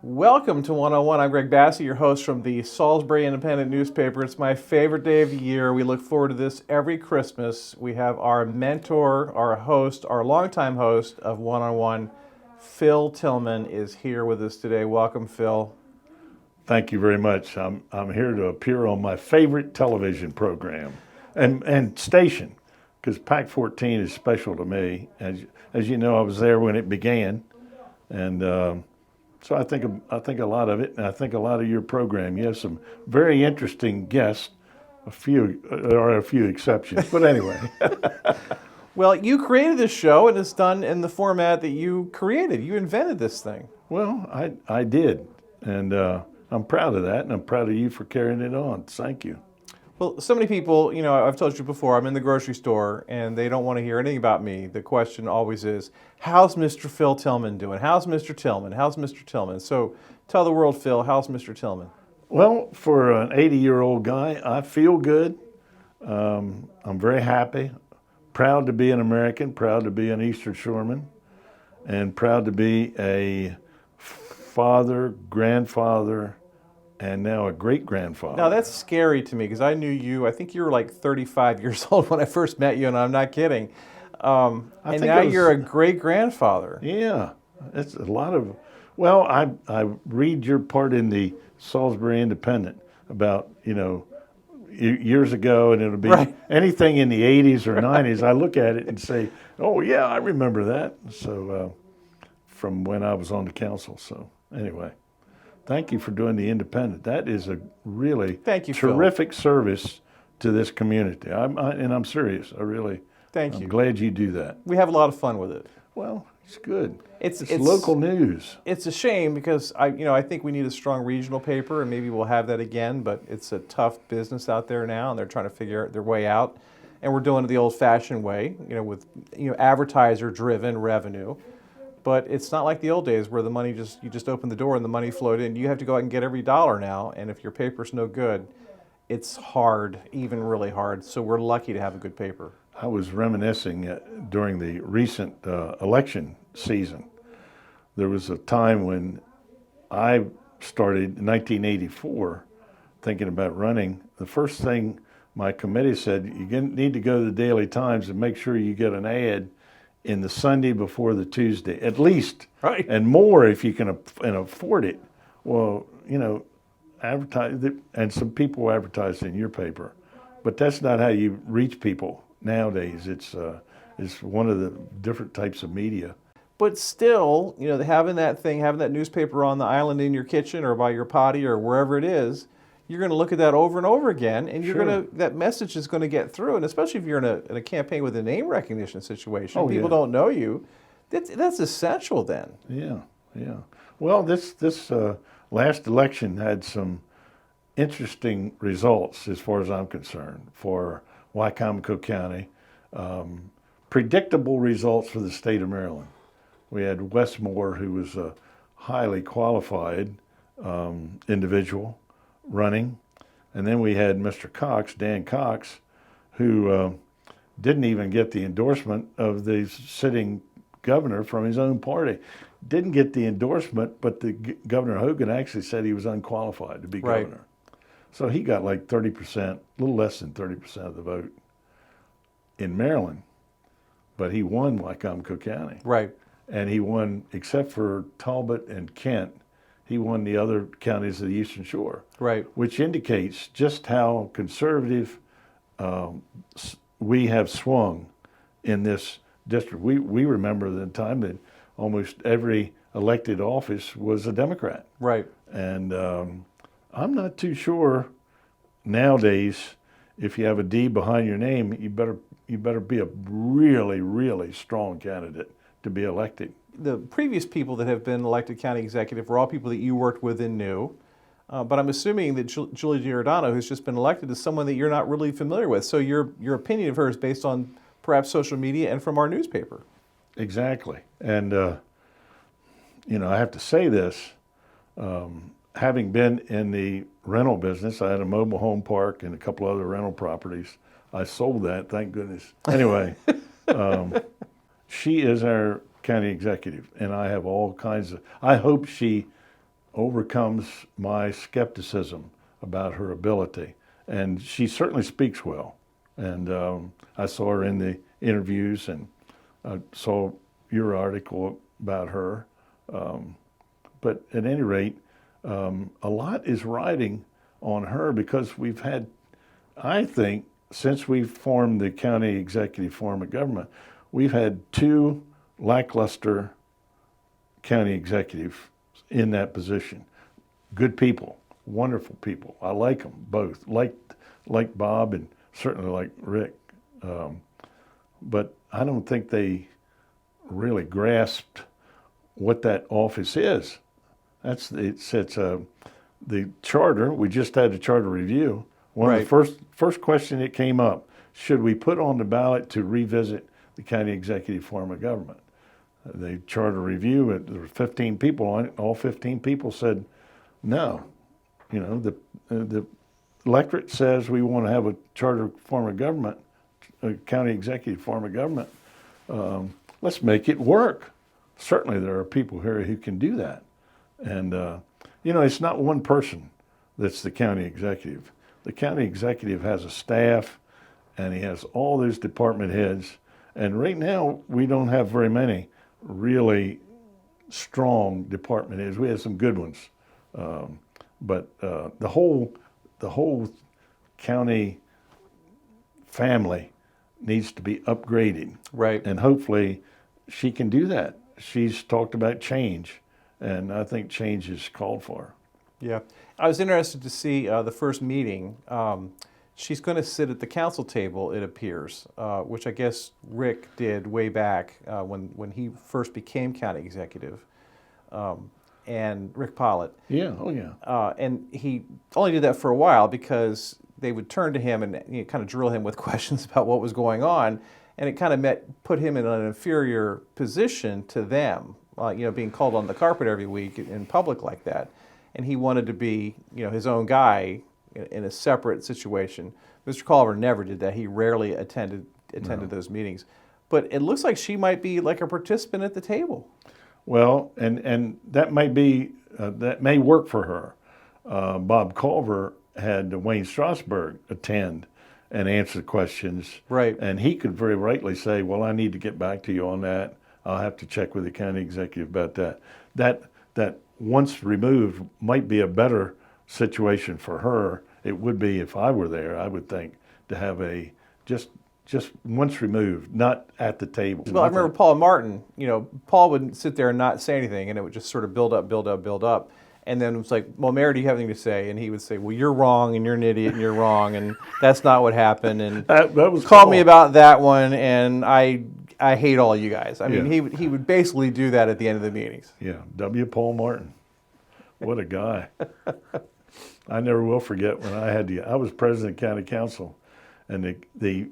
Welcome to 101. I'm Greg Bassey, your host from the Salisbury Independent newspaper. It's my favorite day of the year. We look forward to this every Christmas. We have our mentor, our host, our longtime host of 101, Phil Tilghman, is here with us today. Welcome, Phil. Thank you very much. I'm here to appear on my favorite television program and station, because Pac 14 is special to me. As you know, I was there when it began, and so I think a lot of it, and I think a lot of your program. You have some very interesting guests. There are a few exceptions, but anyway. Well, you created this show, and it's done in the format that you created. You invented this thing. Well, I did, and I'm proud of that, and I'm proud of you for carrying it on. Thank you. Well, so many people, I've told you before, I'm in the grocery store and they don't want to hear anything about me. The question always is, how's Mr. Phil Tilghman doing? How's Mr. Tilghman? How's Mr. Tilghman? So tell the world, Phil, how's Mr. Tilghman? Well, for an 80-year-old guy, I feel good. I'm very happy, proud to be an American, proud to be an Eastern Shoreman, and proud to be a father, grandfather, and now a great-grandfather. Now, that's scary to me because I knew you, I think you were like 35 years old when I first met you, and I'm not kidding. And now you're a great-grandfather. Yeah, it's a lot of, well, I read your part in the Salisbury Independent about, years ago, and it'll be Right. anything in the 80s or 90s. I look at it and say, oh, yeah, I remember that. So from when I was on the council. So anyway. Thank you for doing the Independent. That is a really terrific service to this community. And I'm serious. I'm glad you do that. We have a lot of fun with it. Well, it's good. It's local news. It's a shame because I think we need a strong regional paper, and maybe we'll have that again. But it's a tough business out there now, and they're trying to figure their way out. And we're doing it the old-fashioned way, with advertiser-driven revenue. But it's not like the old days where the money you just open the door and the money flowed in. You have to go out and get every dollar now, and if your paper's no good, it's hard, even really hard. So we're lucky to have a good paper. I was reminiscing during the recent election season. There was a time when I started in 1984 thinking about running. The first thing my committee said, you need to go to the Daily Times and make sure you get an ad in the Sunday before the Tuesday, at least, right, and more if you can afford it. Well, advertise, and some people advertise in your paper, but that's not how you reach people nowadays. It's one of the different types of media. But still, having that newspaper on the island in your kitchen or by your potty or wherever it is, you're going to look at that over and over again, and that message is going to get through. And especially if you're in a campaign with a name recognition situation, people don't know you. That's essential then. Yeah. Well, this last election had some interesting results as far as I'm concerned for Wycomico County. Predictable results for the state of Maryland. We had Westmore, who was a highly qualified individual, running, and then we had Mr. Cox, Dan Cox, who didn't even get the endorsement of the sitting governor from his own party. Didn't get the endorsement, but the Governor Hogan actually said he was unqualified to be governor. So he got like 30%, a little less than 30% of the vote in Maryland, but he won Wycomico County. Right. And he won, except for Talbot and Kent, he won the other counties of the Eastern Shore, right, which indicates just how conservative we have swung in this district. We remember the time that almost every elected office was a Democrat. Right. And I'm not too sure nowadays if you have a D behind your name, you better be a really, really strong candidate to be elected. The previous people that have been elected county executive were all people that you worked with and knew. But I'm assuming that Julie Giordano, who's just been elected, is someone that you're not really familiar with. So your opinion of her is based on perhaps social media and from our newspaper. Exactly. And, I have to say this, having been in the rental business, I had a mobile home park and a couple other rental properties. I sold that, thank goodness. Anyway, she is our county executive, and I have all kinds of, I hope she overcomes my skepticism about her ability. And she certainly speaks well. And I saw her in the interviews, and I saw your article about her. But at any rate, a lot is riding on her because we've had, I think, since we formed the county executive form of government, we've had 2 lackluster county executives in that position. Good people, wonderful people. I like them both. Like Bob and certainly like Rick. But I don't think they really grasped what that office is. It's the charter. We just had a charter review. One of the first question that came up: should we put on the ballot to revisit the county executive form of government? The charter review. There were 15 people on it. All 15 people said no. You know, the electorate says we want to have a charter form of government, a county executive form of government. Let's make it work. Certainly, there are people here who can do that. And, you know, it's not one person that's the county executive. The county executive has a staff, and he has all those department heads. And right now, we don't have very many really strong department heads. We have some good ones. But the whole county family needs to be upgraded. Right. And hopefully she can do that. She's talked about change, and I think change is called for. Yeah. I was interested to see the first meeting. She's going to sit at the council table, it appears, which I guess Rick did way back when he first became county executive, and Rick Pollitt. Yeah, oh yeah. And he only did that for a while because they would turn to him and kind of drill him with questions about what was going on, and it kind of put him in an inferior position to them, being called on the carpet every week in public like that. And he wanted to be, his own guy in a separate situation. Mr. Culver never did that. He rarely attended those meetings. But it looks like she might be like a participant at the table. Well, and that might be that may work for her. Bob Culver had Wayne Strasburg attend and answer questions. Right. And he could very rightly say, well, I need to get back to you on that. I'll have to check with the county executive about that. That once removed might be a better situation for her. It would be if I were there, I would think, to have a just once removed, not at the table. Well, I remember Paul Martin, Paul would sit there and not say anything, and it would just sort of build up. And then it was like, well, Mayor, do you have anything to say? And he would say, well, you're wrong, and you're an idiot, and you're wrong, and that's not what happened. And that was call me about that one, and I hate all you guys. I mean, Yeah. he would basically do that at the end of the meetings. Yeah, W. Paul Martin. What a guy. I never will forget when I was president of county council, and the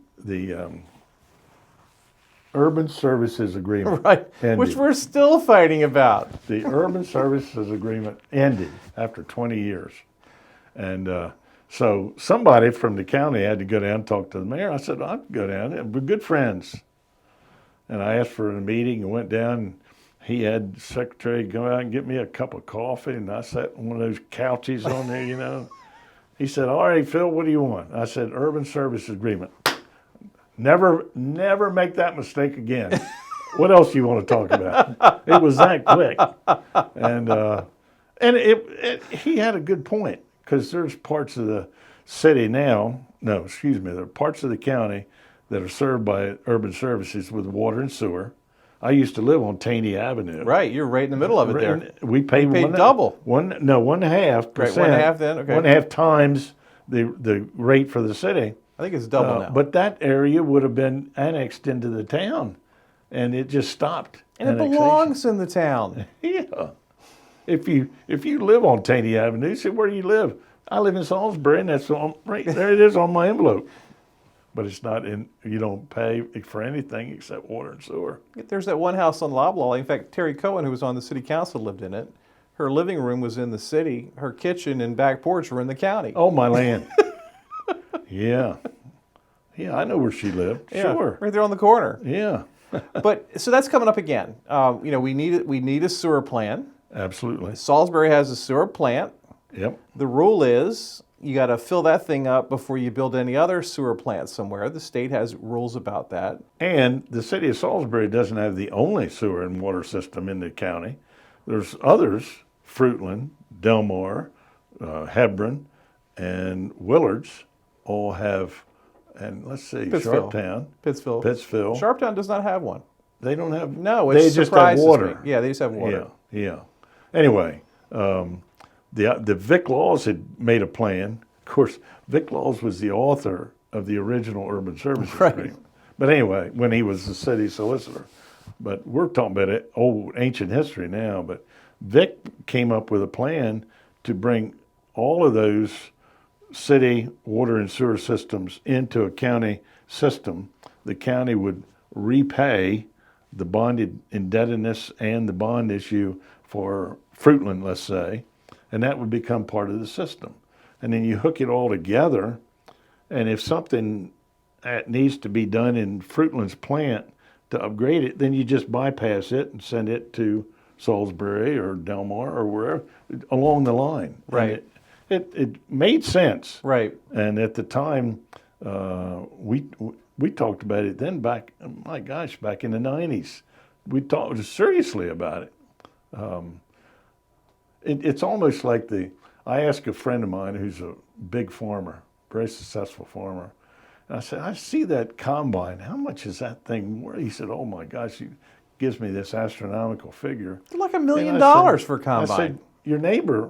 urban services agreement Right, ended. which we're still fighting about. The urban services agreement ended after 20 years. And so somebody from the county had to go down and talk to the mayor. I said, I'll go down. We're good friends. And I asked for a meeting and went down. And he had the secretary go out and get me a cup of coffee. And I sat on one of those couches on there, He said, all right, Phil, what do you want? I said, urban services agreement. Never make that mistake again. What else do you want to talk about? It was that quick. And he had a good point, because there's parts of the city now, there are parts of the county that are served by urban services with water and sewer. I used to live on Taney Avenue. Right, you're right in the middle of it there. We paid double. 1.5%. Right, 1.5 then, okay. 1.5 times the rate for the city. I think it's double now. But that area would have been annexed into the town, and it just stopped. And it belongs in the town. Yeah. If you live on Taney Avenue, say, where do you live? I live in Salisbury, and that's right there. It is on my envelope. But it's not in. You don't pay for anything except water and sewer. There's that one house on Loblaw. In fact, Terry Cohen, who was on the city council, lived in it. Her living room was in the city. Her kitchen and back porch were in the county. Oh, my land. Yeah. Yeah, I know where she lived. Yeah, Sure. right there on the corner. Yeah. But so that's coming up again. We need a sewer plan. Absolutely. Salisbury has a sewer plant. Yep. The rule is you got to fill that thing up before you build any other sewer plant somewhere. The state has rules about that. And the city of Salisbury doesn't have the only sewer and water system in the county. There's others, Fruitland, Delmar, Hebron, and Willards all have, and let's see, Pittsfield. Sharptown, Pittsfield. Pittsfield. Sharptown does not have one. They don't have. No, which they just have surprises water. me. Yeah, they just have water. Yeah. Anyway, the Vic Laws had made a plan. Of course, Vic Laws was the author of the original urban services agreement. But anyway, when he was the city solicitor. But we're talking about it, old ancient history now. But Vic came up with a plan to bring all of those city water and sewer systems into a county system. The county would repay the bonded indebtedness and the bond issue for Fruitland, let's say, and that would become part of the system. And then you hook it all together, and if something that needs to be done in Fruitland's plant to upgrade it, then you just bypass it and send it to Salisbury or Delmar or wherever along the line. Right. It made sense. Right. And at the time, we talked about it then back, my gosh, back in the 90s. We talked seriously about it. It's almost like I asked a friend of mine who's a big farmer, very successful farmer, and I said, I see that combine. How much is that thing worth? He said, oh my gosh, he gives me this astronomical figure. It's like $1 million for a combine. I said, your neighbor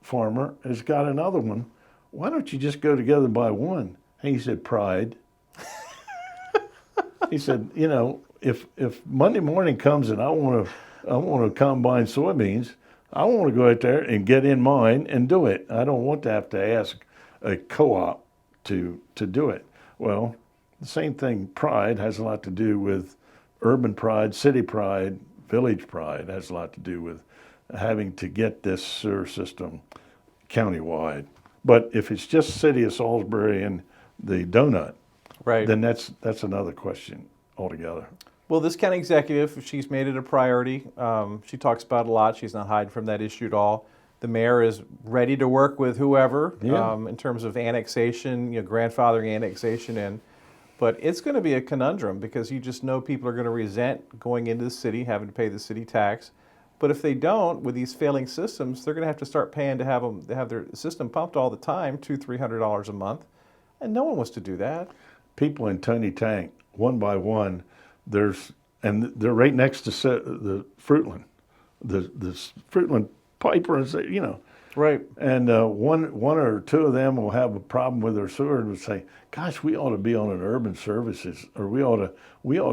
farmer has got another one. Why don't you just go together and buy one? And he said, pride. He said, if Monday morning comes and I want to combine soybeans, I want to go out there and get in mine and do it. I don't want to have to ask a co-op to do it. Well, the same thing, pride has a lot to do with urban pride, city pride, village pride has a lot to do with having to get this sewer system countywide. But if it's just city of Salisbury and the donut, right, then that's another question altogether. Well, this county executive, she's made it a priority. She talks about it a lot. She's not hiding from that issue at all. The mayor is ready to work with whoever in terms of annexation, grandfathering annexation in. But it's going to be a conundrum because you just know people are going to resent going into the city, having to pay the city tax. But if they don't, with these failing systems, they're going to have to start paying to have their system pumped all the time, $200-300 a month, and no one wants to do that. People in Tony Tank, one by one, they're right next to the Fruitland, the Fruitland piper, and Right. And one or two of them will have a problem with their sewer and would say, "Gosh, we ought to be on an urban services, or we ought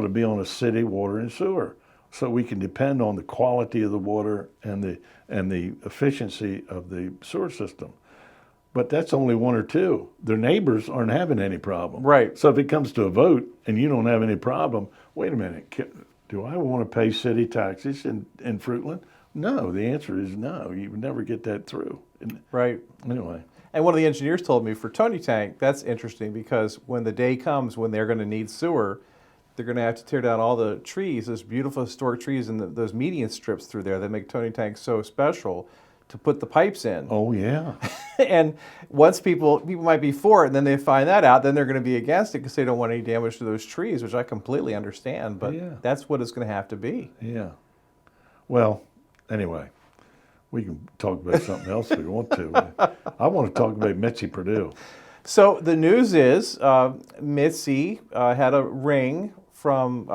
to be on a city water and sewer, so we can depend on the quality of the water and the efficiency of the sewer system." But that's only one or two. Their neighbors aren't having any problem. Right. So if it comes to a vote and you don't have any problem, wait a minute, do I want to pay city taxes in Fruitland? No, the answer is no. You would never get that through. Right. Anyway. And one of the engineers told me for Tony Tank, that's interesting because when the day comes when they're going to need sewer, they're going to have to tear down all the trees, those beautiful historic trees and those median strips through there that make Tony Tank so special to put the pipes in. Oh, yeah. And once people might be for it, and then they find that out, then they're going to be against it because they don't want any damage to those trees, which I completely understand. But that's what it's going to have to be. Yeah. Well, anyway, we can talk about something else if we want to. I want to talk about Mitzi Perdue. So the news is Mitzi had a ring from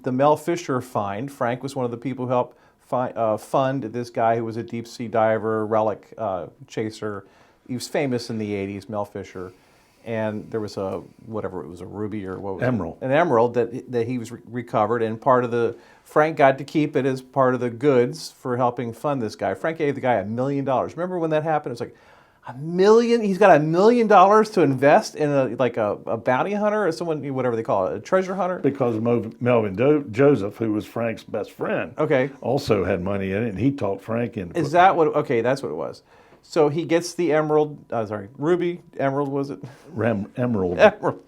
the Mel Fisher find. Frank was one of the people who helped fund this guy who was a deep sea diver, relic chaser. He was famous in the 80s, Mel Fisher. And there was a ruby or what was Emerald. An emerald that he was recovered, and Frank got to keep it as part of the goods for helping fund this guy. Frank gave the guy $1 million. Remember when that happened? It was like $1 million. He's got $1 million to invest in a bounty hunter or someone, whatever they call it, a treasure hunter. Because Melvin Joseph, who was Frank's best friend, also had money in it, and he taught Frank in. Is that what? Okay, that's what it was. So he gets the emerald. Ruby, emerald was it? Emerald. Emerald.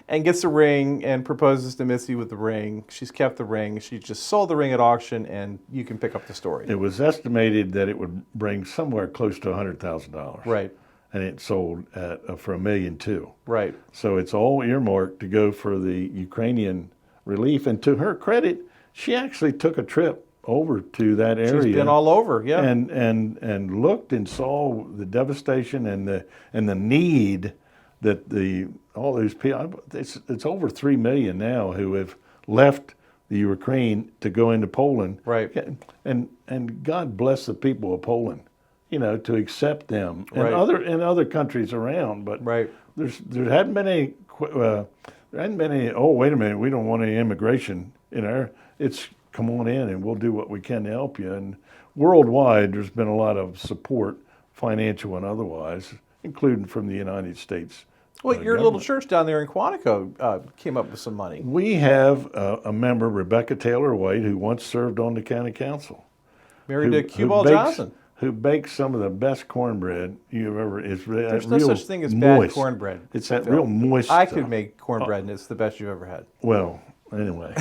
and gets a ring and proposes to Missy with the ring. She's kept the ring. She just sold the ring at auction, and you can pick up the story. It was estimated that it would bring somewhere close to $100,000. Right. And it sold at, for $1.2 million. Right. So it's all earmarked to go for the Ukrainian relief. And to her credit, she actually took a trip over to that area. She's been all over, yeah. And looked and saw the devastation and the need that all those people. It's over 3 million now who have left the Ukraine to go into Poland. Right. And God bless the people of Poland, to accept them and Right. other countries around. But Right. there hadn't been any. Oh, wait a minute, we don't want any immigration in our. It's come on in and we'll do what we can to help you. And worldwide, there's been a lot of support, financial and otherwise, including from the United States. Well, your little church down there in Quantico came up with some money. We have a member, Rebecca Taylor White, who once served on the county council. Married to Cue Ball Johnson. Who bakes some of the best cornbread you've ever. There's no such thing as bad cornbread. It's that real moist I stuff. could make cornbread, and it's the best you've ever had. Well, anyway,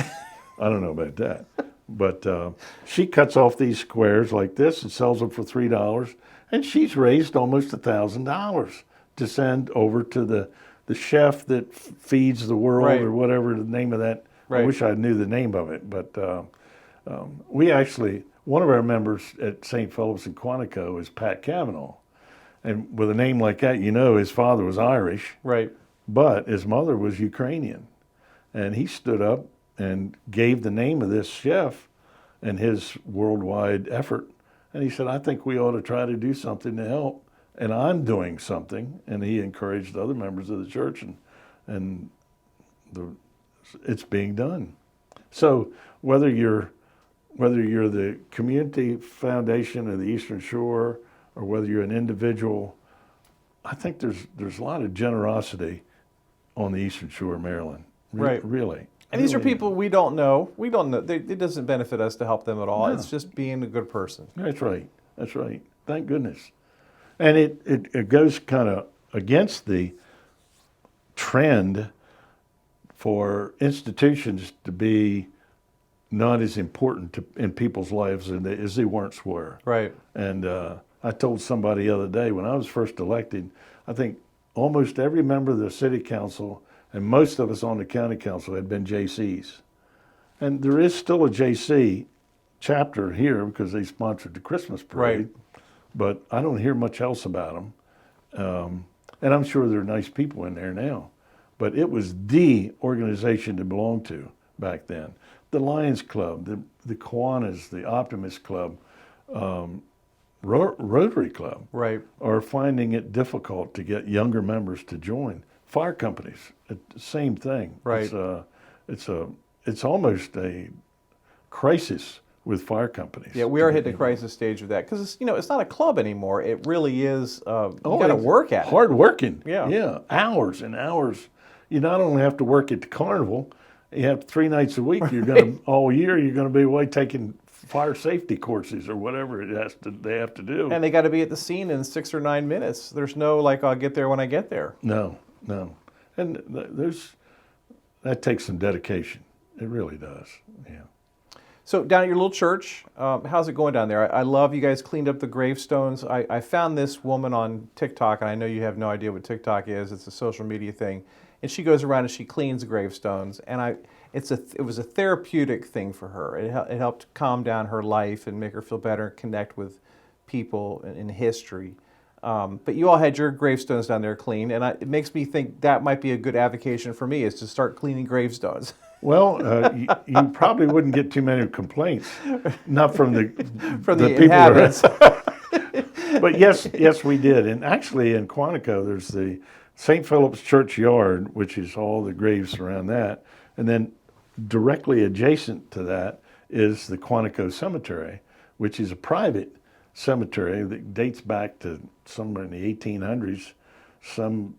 I don't know about that. But she cuts off these squares like this and sells them for $3, and she's raised almost $1,000 to send over to the chef that feeds the world, Right. or whatever the name of that. Right. I wish I knew the name of it, but we actually, one of our members at St. Philip's in Quantico is Pat Cavanaugh, and with a name like that, his father was Irish, Right. but his mother was Ukrainian, and he stood up and gave the name of this chef and his worldwide effort. And he said, I think we ought to try to do something to help. And I'm doing something. And he encouraged other members of the church, and it's being done. So whether you're the community foundation of the Eastern Shore, or whether you're an individual, I think there's a lot of generosity on the Eastern Shore of Maryland. Right. Really. And these are people we don't know. We don't know. It doesn't benefit us to help them at all. No. It's just being a good person. That's right. That's right. Thank goodness. And it goes kind of against the trend for institutions to be not as important in people's lives as they once were. Right. And I told somebody the other day, when I was first elected, I think almost every member of the city council and most of us on the county council had been JCs. And there is still a JC chapter here because they sponsored the Christmas parade. Right. But I don't hear much else about them. And I'm sure there are nice people in there now. But it was the organization to belong to back then. The Lions Club, the Kiwanis, the Optimist Club, Rotary Club, Right. are finding it difficult to get younger members to join. Fire companies, same thing. Right. It's almost a crisis with fire companies. Yeah, we are hitting a crisis stage of that because it's not a club anymore. It really is. You got to work at it. Hard working. Yeah. Yeah. Hours and hours. You not only have to work at the carnival, you have 3 nights a week. You're going to all year. You're going to be away taking fire safety courses or whatever they have to do. And they got to be at the scene in 6 or 9 minutes. There's no I'll get there when I get there. No. And that takes some dedication. It really does. Yeah. So down at your little church, how's it going down there? I love you guys cleaned up the gravestones. I found this woman on TikTok, and I know you have no idea what TikTok is. It's a social media thing. And she goes around and she cleans gravestones. And it was a therapeutic thing for her. It helped calm down her life and make her feel better and connect with people in history. But you all had your gravestones down there clean, and it makes me think that might be a good avocation for me, is to start cleaning gravestones. Well, you probably wouldn't get too many complaints, not from the people inhabitants. But yes, we did. And actually, in Quantico, there's the St. Philip's Churchyard, which is all the graves around that, and then directly adjacent to that is the Quantico Cemetery, which is a private cemetery that dates back to somewhere in the 1800s. Some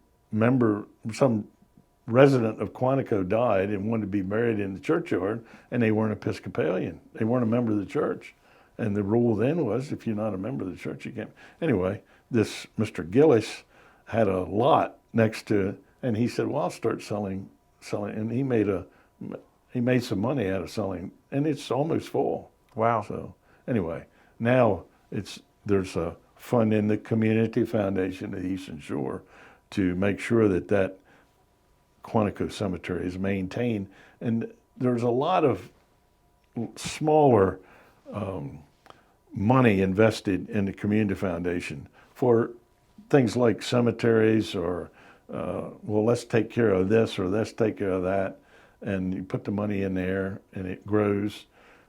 resident of Quantico died and wanted to be buried in the churchyard, and they weren't Episcopalian. They weren't a member of the church. And the rule then was, if you're not a member of the church, you can't. Anyway, this Mr. Gillis had a lot next to it, and he said, well, I'll start selling selling, and he made some money out of selling, and it's almost full. Wow. So anyway, now there's a fund in the Community Foundation of the Eastern Shore to make sure that Quantico Cemetery is maintained, and there's a lot of smaller money invested in the Community Foundation for things like cemeteries or well, let's take care of this or let's take care of that, and you put the money in there and it grows,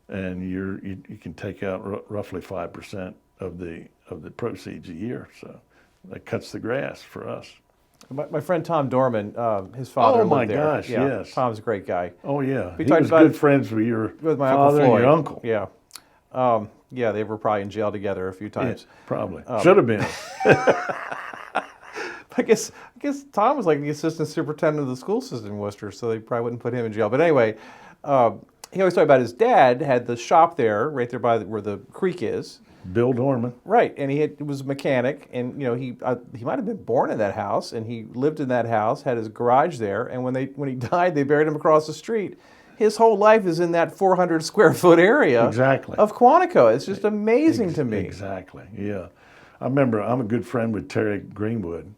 and you can take out roughly 5% of the proceeds a year. So that cuts the grass for us. My friend Tom Dorman, his father Oh my lived there. gosh, Yeah, yes. Tom's a great guy. Oh yeah, We he talked was about good it friends with your with my father Uncle Floyd. and your uncle. Yeah. Yeah, they were probably in jail together a few times. Yeah, probably should have been. I guess Tom was like the assistant superintendent of the school system in Worcester, so they probably wouldn't put him in jail. But anyway, he always talked about his dad had the shop there, right there by where the creek is. Bill Dorman. Right, and he was a mechanic, and he might have been born in that house, and he lived in that house, had his garage there, and when he died, they buried him across the street. His whole life is in that 400 square foot area Exactly. of Quantico. It's just amazing to me. Exactly. Yeah, I remember. I'm a good friend with Terry Greenwood,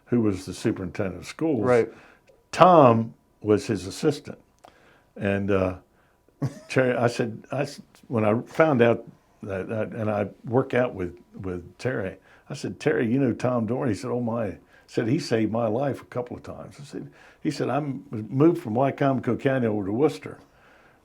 who was the superintendent of schools. Right. Tom was his assistant, and Terry. I said when I found out that, and I work out with Terry. I said, Terry, you know Tom Dorn? He said, oh my. I said, he saved my life a couple of times. He said, I moved from Wycomico County over to Worcester.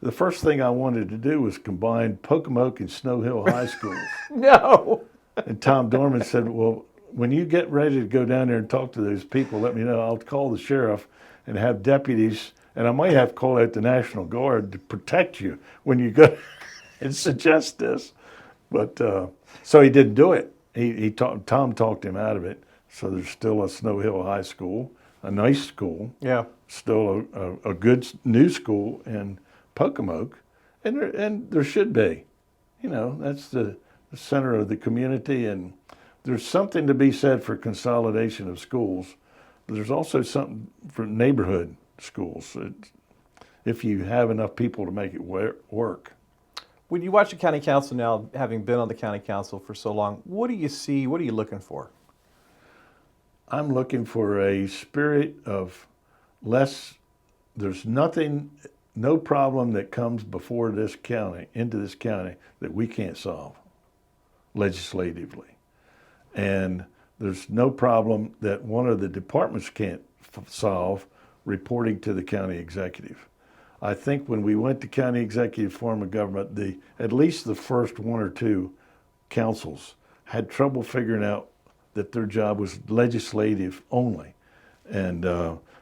The first thing I wanted to do was combine Pocomoke and Snow Hill High Schools. No. And Tom Dorman said, well, when you get ready to go down there and talk to those people, let me know. I'll call the sheriff and have deputies, and I might have to call out the National Guard to protect you when you go and suggest this. But so he didn't do it. Tom talked him out of it. So there's still a Snow Hill High School, a nice school. Yeah. Still a good new school in Pocomoke, and there should be. That's the center of the community, and there's something to be said for consolidation of schools. But there's also something for neighborhood schools, if you have enough people to make it work. When you watch the county council now, having been on the county council for so long, what do you see? What are you looking for? I'm looking for a spirit of there's no problem that comes before this county, into this county, that we can't solve legislatively. And there's no problem that one of the departments can't solve reporting to the county executive. I think when we went to county executive form of government, at least the first one or two councils had trouble figuring out that their job was legislative only, and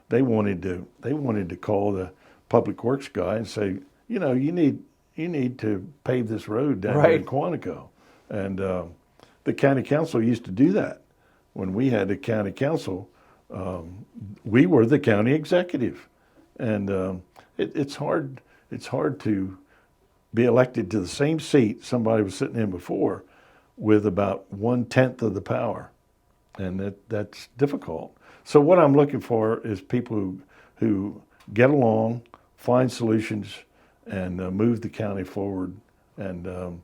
they wanted to call the public works guy and say, you need to pave this road down here in Quantico, and the county council used to do that. When we had a county council, we were the county executive, and it's hard to be elected to the same seat somebody was sitting in before with about 1/10 of the power. And that's difficult. So what I'm looking for is people who get along, find solutions, and move the county forward. And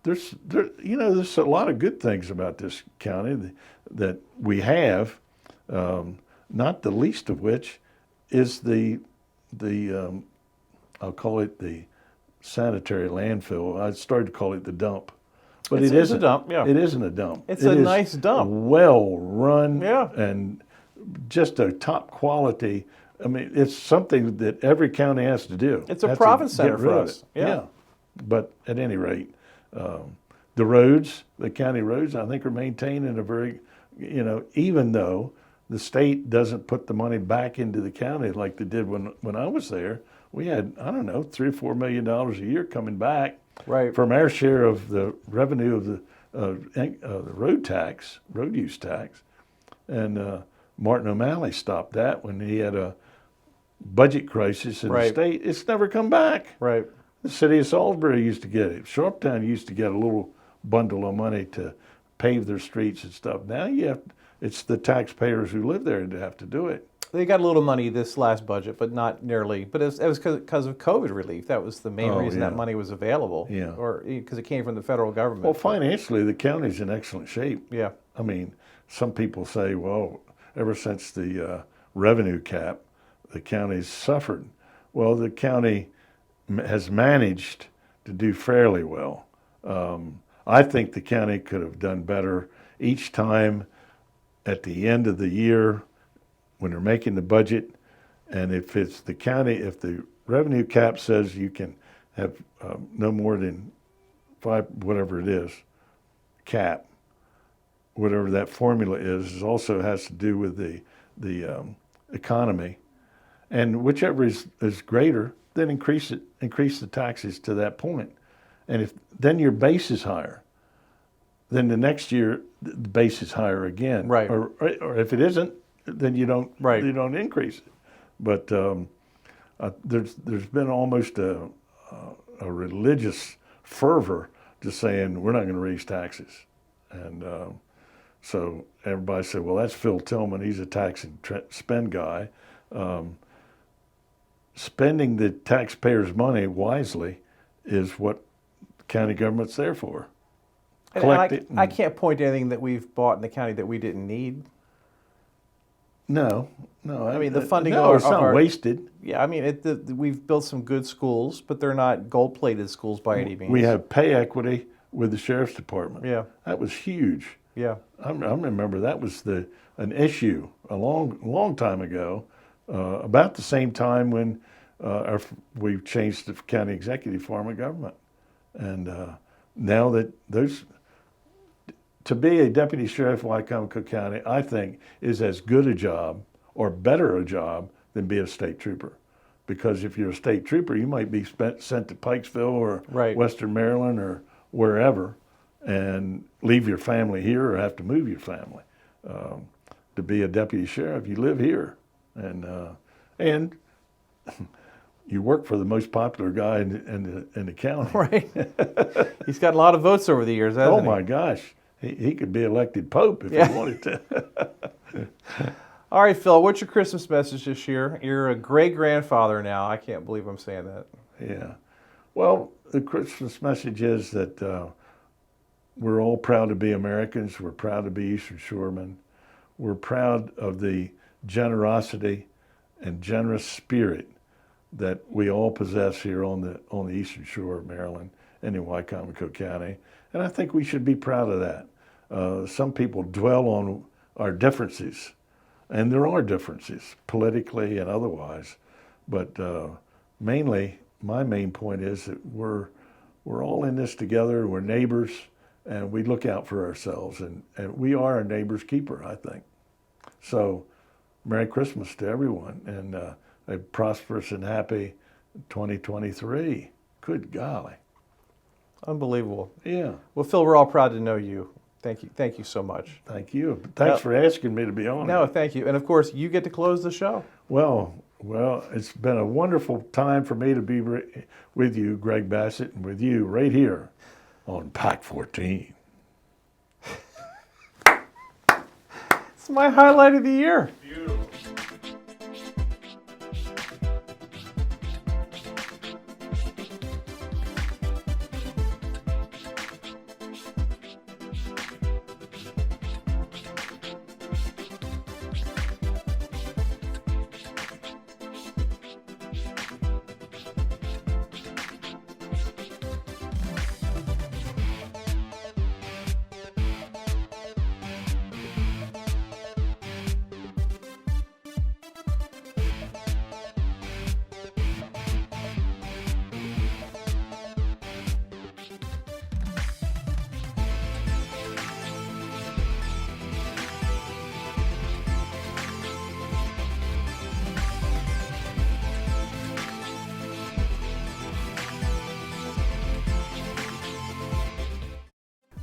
there's a lot of good things about this county that we have, not the least of which is the I'll call it the sanitary landfill. I started to call it the dump. But it isn't a dump, yeah. It isn't a dump. It's a nice dump. Well run, Yeah. and just a top quality. I mean, it's something that every county has to do. It's a profit center for us. Yeah. But at any rate, the roads, the county roads, I think are maintained in a very, even though the state doesn't put the money back into the county like they did when I was there. We had, I don't know, $3 or $4 million a year coming back. Right. From our share of the revenue of the road use tax, and Martin O'Malley stopped that when he had a budget crisis in the state. It's never come back. Right. The city of Salisbury used to get it. Sharptown used to get a little bundle of money to pave their streets and stuff. Now it's the taxpayers who live there that have to do it. They got a little money this last budget, but not nearly. But it was because of COVID relief. That was the main reason that money was available. Yeah. Or because it came from the federal government. Well, financially, the county's in excellent shape. Yeah. I mean, some people say, well, ever since the revenue cap, the county's suffered. Well, the county has managed to do fairly well. I think the county could have done better each time at the end of the year when they're making the budget. And if it's the county, if the revenue cap says you can have no more than 5, whatever it is, cap, whatever that formula is also has to do with the economy. And whichever is greater, then increase the taxes to that point. And if then your base is higher, then the next year the base is higher again. Right. Or if it isn't, then you don't increase it. But there's been almost a religious fervor to saying we're not going to raise taxes, and so everybody said, well, that's Phil Tilghman. He's a tax and spend guy. Spending the taxpayers' money wisely is what county government's there for. I can't point to anything that we've bought in the county that we didn't need. No. I mean, the funding it's not wasted. Yeah, I mean, we've built some good schools, but they're not gold-plated schools by any means. We have pay equity with the sheriff's department. Yeah. That was huge. Yeah. I remember that was an issue a long time ago, about the same time when we changed the county executive form of government. And now that to be a deputy sheriff in Wycomico County, I think, is as good a job or better a job than be a state trooper. Because if you're a state trooper, you might be sent to Pikesville or Western Maryland or wherever and leave your family here or have to move your family. To be a deputy sheriff, you live here. And you work for the most popular guy in the county. Right. He's got a lot of votes over the years, hasn't he? Oh, my gosh. He could be elected Pope if he wanted to. All right, Phil, what's your Christmas message this year? You're a great-grandfather now. I can't believe I'm saying that. Yeah. Well, the Christmas message is that we're all proud to be Americans. We're proud to be Eastern Shoremen. We're proud of the generosity and generous spirit that we all possess here on the Eastern Shore of Maryland and in Wycomico County. And I think we should be proud of that. Some people dwell on our differences, and there are differences politically and otherwise, but mainly my main point is that we're all in this together. We're neighbors, and we look out for ourselves, and we are a neighbor's keeper, I think. So Merry Christmas to everyone, and a prosperous and happy 2023. Good golly. Unbelievable. Yeah. Well, Phil, we're all proud to know you. Thank you so much. Thank you. Thanks for asking me to be on. No, thank you. And of course, you get to close the show. Well, it's been a wonderful time for me to be with you, Greg Bassett, and with you right here on Pack 14. It's my highlight of the year. Beautiful.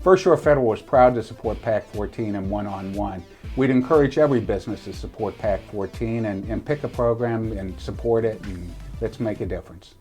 First Shore Federal is proud to support PAC 14 and one-on-one. We'd encourage every business to support PAC 14 and pick a program and support it, and let's make a difference.